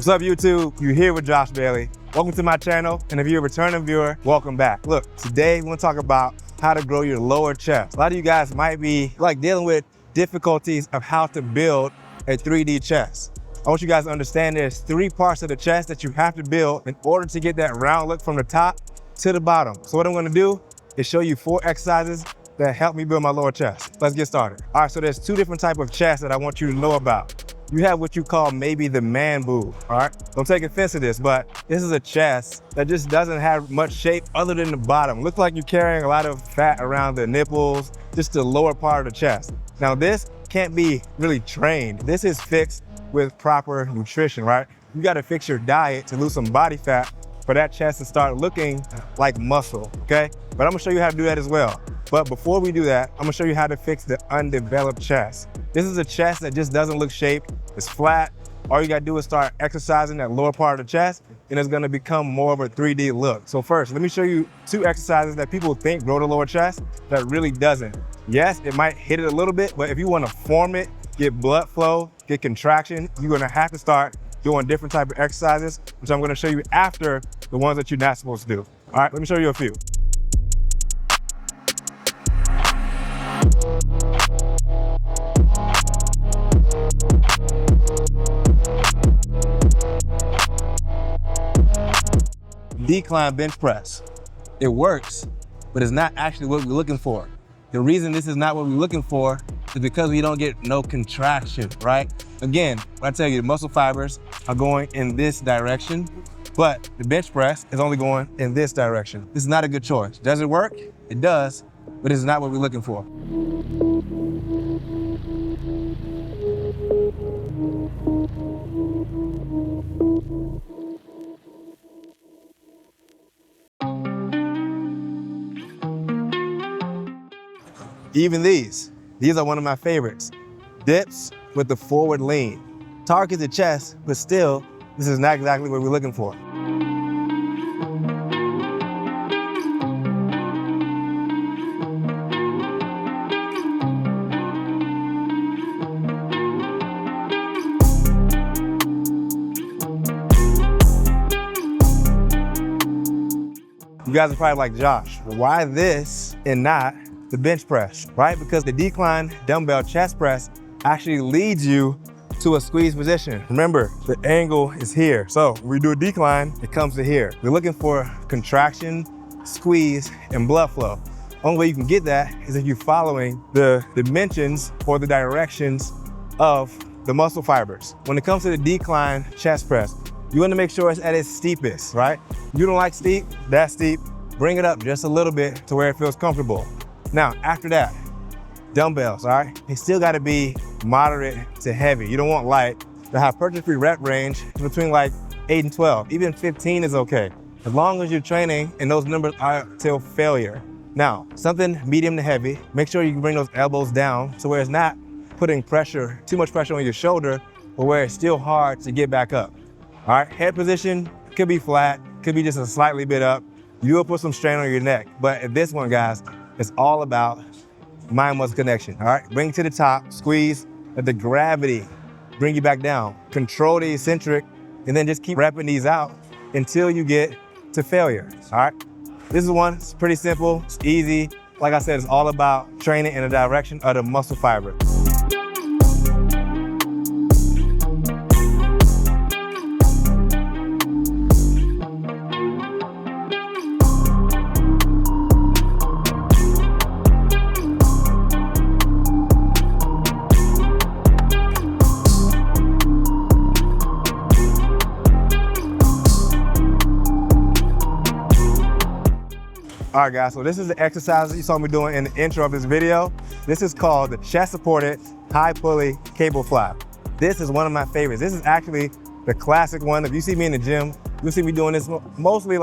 What's up, YouTube? You're here with Josh Bailey. Welcome to my channel, and if you're a returning viewer, welcome back. Look, today we want to talk about how to grow your lower chest. A lot of you guys might be dealing with difficulties of how to build a 3D chest. I want you guys to understand there's 3 parts of the chest that you have to build in order to get that round look from the top to the bottom. So what I'm gonna do is show you 4 exercises that help me build my lower chest. Let's get started. All right, so there's 2 different types of chests that I want you to know about. You have what you call maybe the man boob, all right? Don't take offense to this, but this is a chest that just doesn't have much shape other than the bottom. Looks like you're carrying a lot of fat around the nipples, just the lower part of the chest. Now this can't be really trained. This is fixed with proper nutrition, right? You gotta fix your diet to lose some body fat for that chest to start looking like muscle, okay? But I'm gonna show you how to do that as well. But before we do that, I'm gonna show you how to fix the undeveloped chest. This is a chest that just doesn't look shaped, it's flat. All you gotta do is start exercising that lower part of the chest, and it's gonna become more of a 3D look. So first, let me show you 2 exercises that people think grow the lower chest that really doesn't. Yes, it might hit it a little bit, but if you wanna form it, get blood flow, get contraction, you're gonna have to start doing different type of exercises, which I'm gonna show you after the ones that you're not supposed to do. All right, let me show you a few. Decline bench press. It works, but it's not actually what we're looking for. The reason this is not what we're looking for is because we don't get no contraction, right? Again, when I tell you the muscle fibers are going in this direction, but the bench press is only going in this direction. This is not a good choice. Does it work? It does, but it's not what we're looking for. Even these are one of my favorites. Dips with the forward lean. Targets the chest, but still, this is not exactly what we're looking for. You guys are probably like, Josh, why this and not the bench press, right? Because the decline dumbbell chest press actually leads you to a squeeze position. Remember, the angle is here. So when we do a decline, it comes to here. We're looking for contraction, squeeze, and blood flow. Only way you can get that is if you're following the dimensions or the directions of the muscle fibers. When it comes to the decline chest press, you want to make sure it's at its steepest, right? You don't like steep, that's steep. Bring it up just a little bit to where it feels comfortable. Now, after that, dumbbells, all right? They still gotta be moderate to heavy. You don't want light. The hypertrophy rep range is between 8 and 12. Even 15 is okay, as long as you're training and those numbers are till failure. Now, something medium to heavy, make sure you can bring those elbows down to where it's not putting pressure, too much pressure on your shoulder, but where it's still hard to get back up. All right, head position could be flat, could be just a slightly bit up. You will put some strain on your neck, but at this one, guys, it's all about mind-muscle connection, all right? Bring it to the top, squeeze, let the gravity bring you back down. Control the eccentric, and then just keep repping these out until you get to failure, all right? This is one, it's pretty simple, it's easy. Like I said, it's all about training in the direction of the muscle fiber. All right, guys, so this is the exercise that you saw me doing in the intro of this video. This is called the chest-supported high pulley cable fly. This is one of my favorites. This is actually the classic one. If you see me in the gym, you'll see me doing this mostly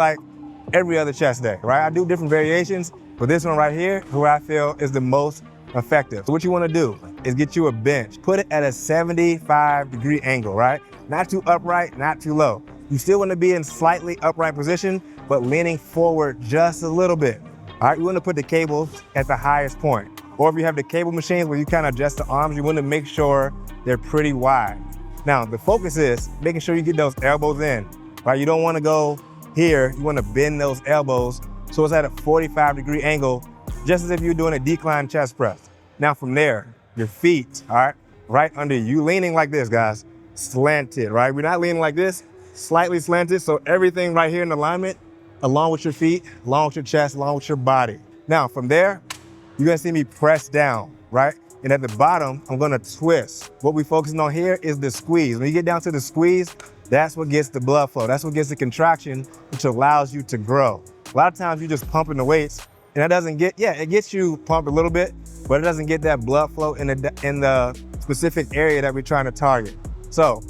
every other chest day, right? I do different variations, but this one right here is where I feel is the most effective. So what you wanna do is get you a bench. Put it at a 75-degree angle, right? Not too upright, not too low. You still wanna be in slightly upright position, but leaning forward just a little bit. All right, you wanna put the cables at the highest point. Or if you have the cable machines where you kind of adjust the arms, you wanna make sure they're pretty wide. Now, the focus is making sure you get those elbows in, right? You don't wanna go here, you wanna bend those elbows so it's at a 45-degree angle, just as if you're doing a decline chest press. Now from there, your feet, all right under you. You leaning like this, guys, slanted, right? We're not leaning like this, slightly slanted, so everything right here in alignment, along with your feet, along with your chest, along with your body. Now from there, you're gonna see me press down, right? And at the bottom, I'm gonna twist. What we're focusing on here is the squeeze. When you get down to the squeeze, that's what gets the blood flow. That's what gets the contraction, which allows you to grow. A lot of times you're just pumping the weights, and that doesn't get, it gets you pumped a little bit, but it doesn't get that blood flow in the specific area that we're trying to target. So,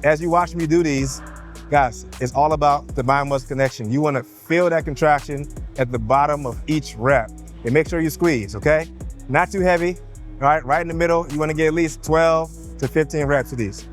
as you watch me do these, guys, it's all about the mind-muscle connection. You wanna feel that contraction at the bottom of each rep, and make sure you squeeze, okay? Not too heavy. Right in the middle, you wanna get at least 12 to 15 reps of these.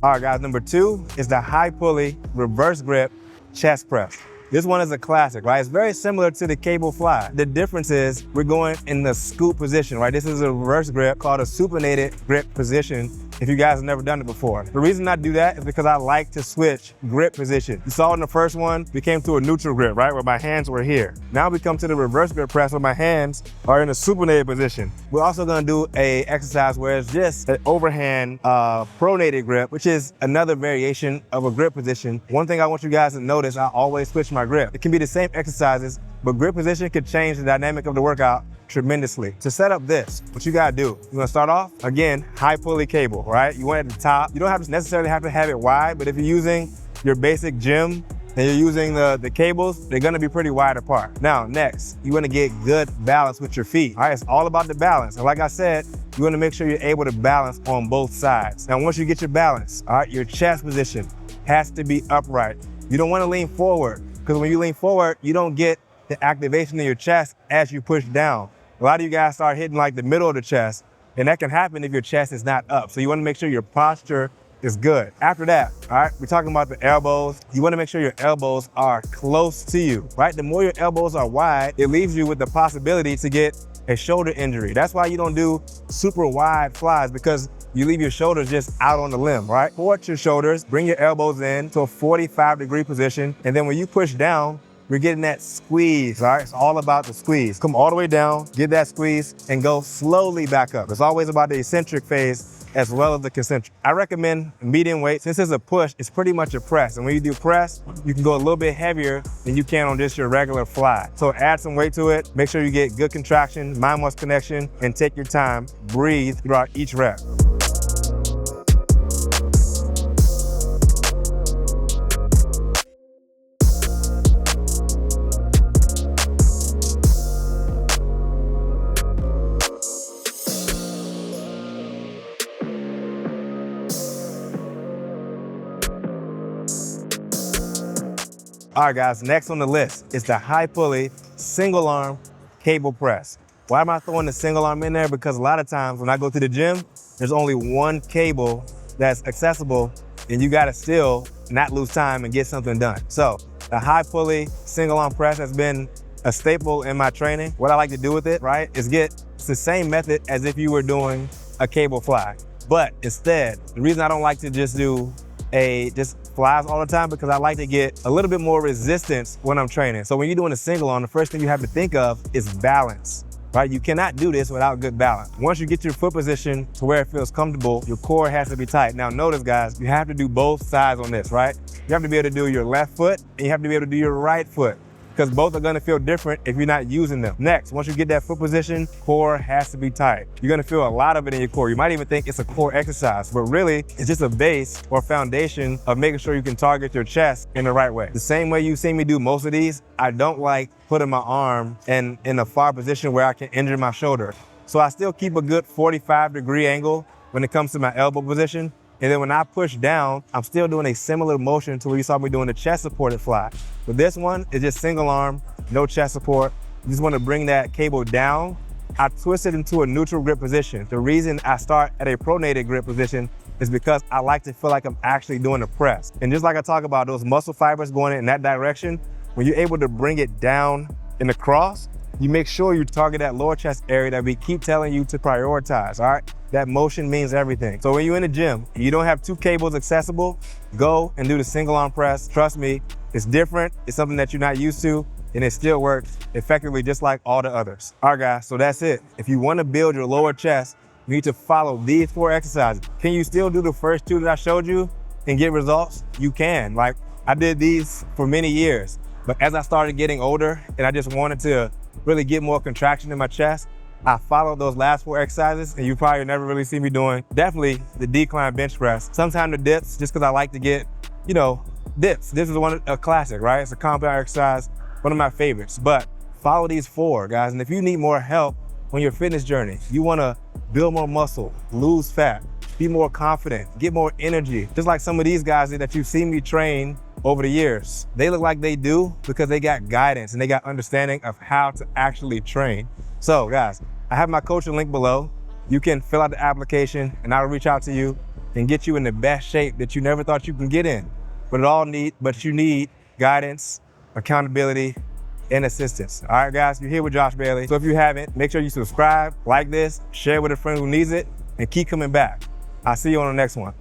All right, guys, number 2 is the high pulley reverse grip chest press. This one is a classic, right? It's very similar to the cable fly. The difference is we're going in the scoop position, right? This is a reverse grip called a supinated grip position, if you guys have never done it before. The reason I do that is because I like to switch grip position. You saw in the first one, we came to a neutral grip, right? Where my hands were here. Now we come to the reverse grip press where my hands are in a supinated position. We're also gonna do a exercise where it's just an overhand pronated grip, which is another variation of a grip position. One thing I want you guys to notice, I always switch my grip. It can be the same exercises, but grip position could change the dynamic of the workout tremendously. To set up this, what you gotta do, you wanna start off, again, high pulley cable, right? You want it at the top. You don't necessarily have to have it wide, but if you're using your basic gym and you're using the cables, they're gonna be pretty wide apart. Now, next, you wanna get good balance with your feet. All right, it's all about the balance. And like I said, you wanna make sure you're able to balance on both sides. Now, once you get your balance, all right, your chest position has to be upright. You don't wanna lean forward, because when you lean forward, you don't get the activation in your chest as you push down. A lot of you guys start hitting like the middle of the chest, and that can happen if your chest is not up. So you wanna make sure your posture is good. After that, all right, we're talking about the elbows. You wanna make sure your elbows are close to you, right? The more your elbows are wide, it leaves you with the possibility to get a shoulder injury. That's why you don't do super wide flies, because you leave your shoulders just out on the limb, right? Port your shoulders, bring your elbows in to a 45-degree position, and then when you push down, we're getting that squeeze, all right? It's all about the squeeze. Come all the way down, get that squeeze, and go slowly back up. It's always about the eccentric phase as well as the concentric. I recommend medium weight. Since it's a push, it's pretty much a press. And when you do press, you can go a little bit heavier than you can on just your regular fly. So add some weight to it, make sure you get good contraction, mind-muscle connection, and take your time, breathe throughout each rep. All right, guys, next on the list is the high pulley single arm cable press. Why am I throwing the single arm in there? Because a lot of times when I go to the gym, there's only one cable that's accessible, and you gotta still not lose time and get something done. So the high pulley single arm press has been a staple in my training. What I like to do with it, right, is it's the same method as if you were doing a cable fly. But instead, the reason I don't like to just do just flies all the time, because I like to get a little bit more resistance when I'm training. So when you're doing a single arm, the first thing you have to think of is balance, right? You cannot do this without good balance. Once you get your foot position to where it feels comfortable, your core has to be tight. Now notice, guys, you have to do both sides on this, right? You have to be able to do your left foot and you have to be able to do your right foot, because both are gonna feel different if you're not using them. Next, once you get that foot position, core has to be tight. You're gonna feel a lot of it in your core. You might even think it's a core exercise, but really it's just a base or foundation of making sure you can target your chest in the right way. The same way you see me do most of these, I don't like putting my arm in a far position where I can injure my shoulder. So I still keep a good 45-degree angle when it comes to my elbow position. And then when I push down, I'm still doing a similar motion to what you saw me doing the chest supported fly. But this one is just single arm, no chest support, You just wanna bring that cable down. I twist it into a neutral grip position. The reason I start at a pronated grip position is because I like to feel like I'm actually doing a press. And just like I talk about those muscle fibers going in that direction, when you're able to bring it down and across, you make sure you target that lower chest area that we keep telling you to prioritize, all right? That motion means everything. So when you're in the gym, you don't have two cables accessible, go and do the single arm press. Trust me, it's different. It's something that you're not used to, and it still works effectively just like all the others. All right, guys, so that's it. If you wanna build your lower chest, you need to follow these 4 exercises. Can you still do the first 2 that I showed you and get results? You can. Like, I did these for many years, but as I started getting older and I just wanted to really get more contraction in my chest, I followed those last 4 exercises, and you probably never really see me doing definitely the decline bench press. Sometimes the dips, just because I like to get, dips. This is a classic, right? It's a compound exercise, one of my favorites. But follow these 4, guys. And if you need more help on your fitness journey, you wanna build more muscle, lose fat, be more confident, get more energy, just like some of these guys that you've seen me train over the years. They look like they do because they got guidance and they got understanding of how to actually train. So guys, I have my coaching link below. You can fill out the application and I'll reach out to you and get you in the best shape that you never thought you can get in. But you need guidance, accountability, and assistance. All right, guys, you're here with Josh Bailey. So if you haven't, make sure you subscribe, like this, share with a friend who needs it, and keep coming back. I'll see you on the next one.